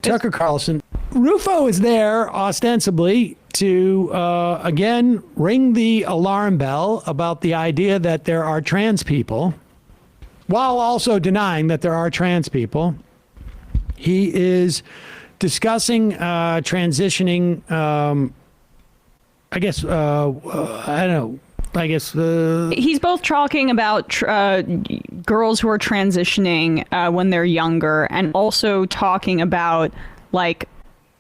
Tucker Carlson. Rufo is there ostensibly to, again, ring the alarm bell about the idea that there are trans people, while also denying that there are trans people. He is discussing transitioning, I guess, I don't know. I guess he's both talking about girls who are transitioning when they're younger, and also talking about like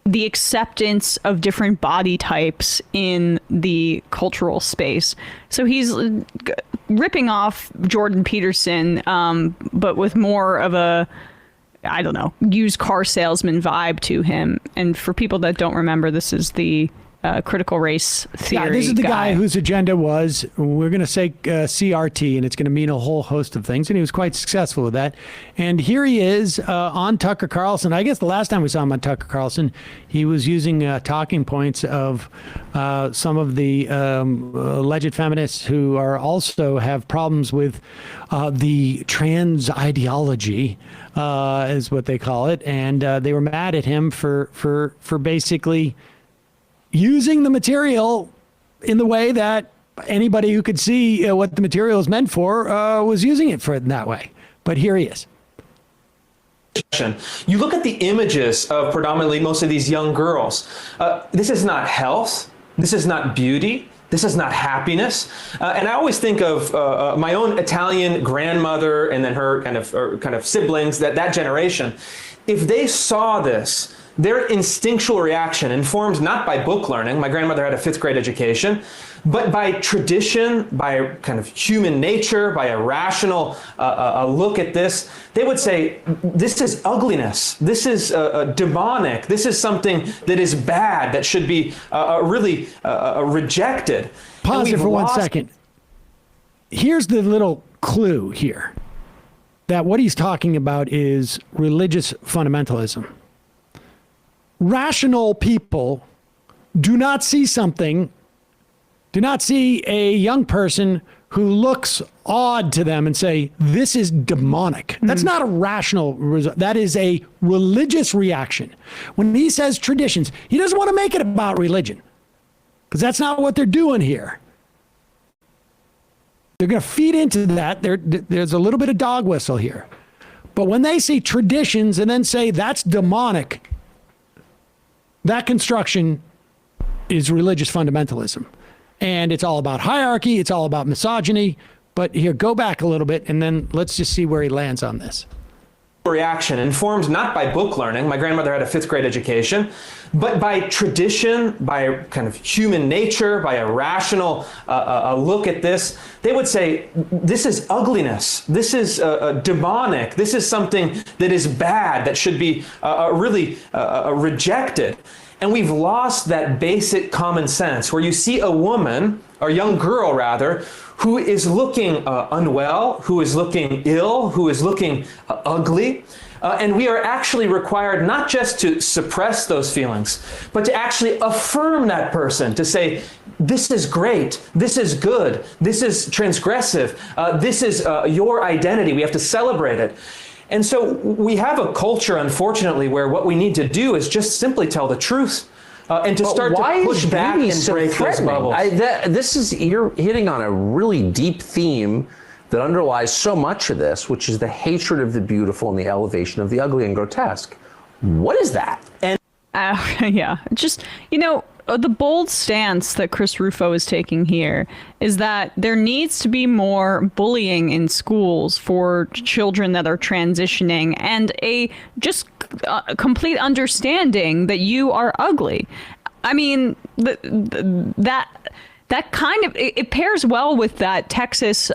the acceptance of different body types in the cultural space. So he's ripping off Jordan Peterson, but with more of a, I don't know, used car salesman vibe to him. And for people that don't remember, this is the critical race theory. Yeah, this is the guy whose agenda was, we're going to say CRT, and it's going to mean a whole host of things. And he was quite successful with that. And here he is on Tucker Carlson. I guess the last time we saw him on Tucker Carlson, he was using talking points of some of the alleged feminists who are also have problems with the trans ideology, is what they call it. And they were mad at him for basically using the material in the way that anybody who could see what the material is meant for was using it for in that way. But here he is. You look at the images of predominantly most of these young girls. This is not health. This is not beauty. This is not happiness. And I always think of my own Italian grandmother and then her kind of siblings, that generation. If they saw this, their instinctual reaction, informed not by book learning — my grandmother had a 5th grade education — but by tradition, by kind of human nature, by a rational look at this, they would say, this is ugliness, this is demonic, this is something that is bad, that should be really rejected. Pause it for 1 second. Here's the little clue here, that what he's talking about is religious fundamentalism. Rational people do not see a young person who looks odd to them and say, this is demonic. That's not a rational result. That is a religious reaction. When he says traditions, he doesn't want to make it about religion, because that's not what they're doing here. They're going to feed into that. There's a little bit of dog whistle here. But when they see traditions and then say that's demonic, that construction is religious fundamentalism. And it's all about hierarchy. It's all about misogyny. But here, go back a little bit, and then let's just see where he lands on this. Reaction, informed not by book learning — my grandmother had a 5th grade education — but by tradition, by kind of human nature, by a rational look at this. They would say, this is ugliness, this is demonic, this is something that is bad, that should be really rejected. And we've lost that basic common sense, where you see a woman, or a young girl rather, who is looking unwell, who is looking ill, who is looking ugly. And we are actually required not just to suppress those feelings, but to actually affirm that person, to say, this is great, this is good, this is transgressive, this is your identity. We have to celebrate it. And so we have a culture, unfortunately, where what we need to do is just simply tell the truth. And to start to push back and break those bubbles. You're hitting on a really deep theme that underlies so much of this, which is the hatred of the beautiful and the elevation of the ugly and grotesque. What is that? And yeah, just, the bold stance that Chris Rufo is taking here is that there needs to be more bullying in schools for children that are transitioning, and a complete understanding that you are ugly. I mean, that kind of, it pairs well with that Texas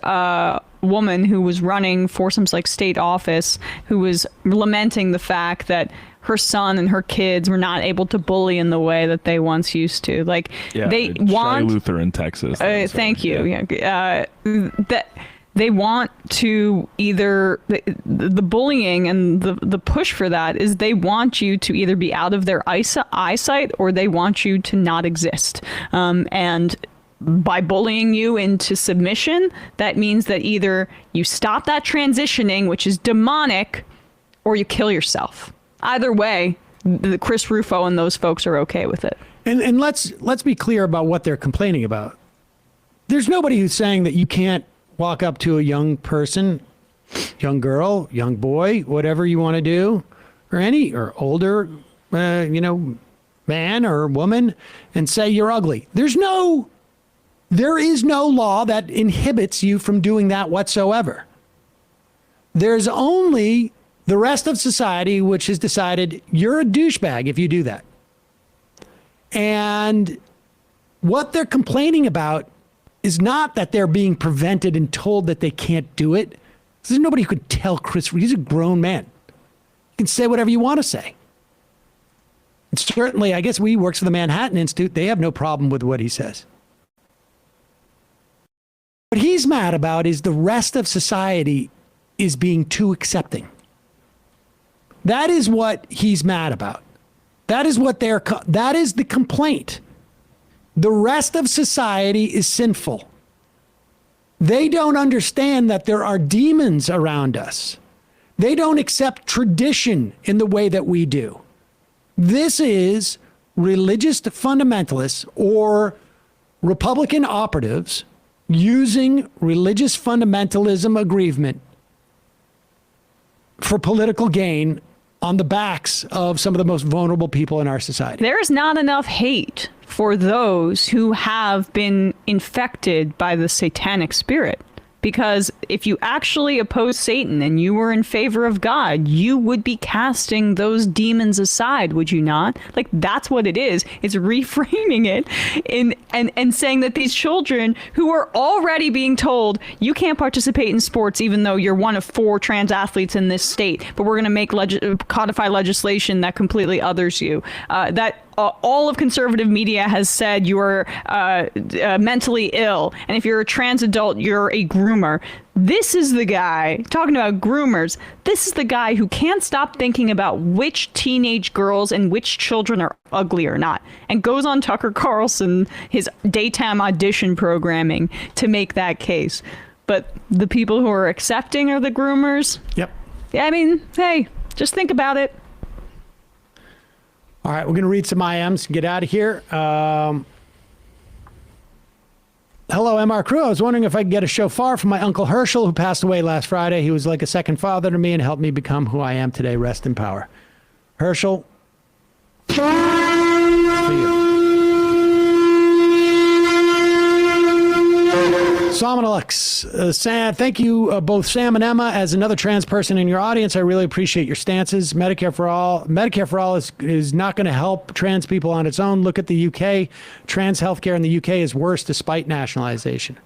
woman who was running for some state office, who was lamenting the fact that her son and her kids were not able to bully in the way that they once used to. They want Luther in Texas. Thank you. Yeah. That they want to either the bullying and the push for that is they want you to either be out of their eyesight, or they want you to not exist. And by bullying you into submission, that means that either you stop that transitioning, which is demonic, or you kill yourself. Either way, Chris Rufo and those folks are okay with it. And let's be clear about what they're complaining about. There's nobody who's saying that you can't walk up to a young person, young girl, young boy, whatever you want to do, or older, man or woman, and say you're ugly. There is no law that inhibits you from doing that whatsoever. There's only the rest of society which has decided you're a douchebag if you do that. And what they're complaining about is not that they're being prevented and told that they can't do it. There's nobody who could tell Chris. He's a grown man. You can say whatever you want to say. And certainly, I guess he works for the Manhattan Institute. They have no problem with what he says. What he's mad about is the rest of society is being too accepting. That is what he's mad about. That is the complaint. The rest of society is sinful. They don't understand that there are demons around us. They don't accept tradition in the way that we do. This is religious fundamentalists or Republican operatives using religious fundamentalism aggrievement for political gain on the backs of some of the most vulnerable people in our society. There's not enough hate for those who have been infected by the satanic spirit. Because if you actually oppose Satan and you were in favor of God, you would be casting those demons aside, would you not? Like, that's what it is. It's reframing it and saying that these children who are already being told you can't participate in sports even though you're one of 4 trans athletes in this state, but we're going to make codify legislation that completely others you. All of conservative media has said you are mentally ill, and if you're a trans adult, you're a groomer. This is the guy, talking about groomers, this is the guy who can't stop thinking about which teenage girls and which children are ugly or not, and goes on Tucker Carlson, his daytime audition programming, to make that case. But the people who are accepting are the groomers? Yep. Yeah, I mean, hey, just think about it. All right, we're going to read some IMs and get out of here. Hello, MR Crew. I was wondering if I could get a shofar from my Uncle Herschel, who passed away last Friday. He was like a second father to me and helped me become who I am today. Rest in power. Herschel. For you. Somonalux, Sam, thank you, both Sam and Emma, as another trans person in your audience. I really appreciate your stances. Medicare for all is not going to help trans people on its own. Look at the UK. Trans healthcare in the UK is worse despite nationalization.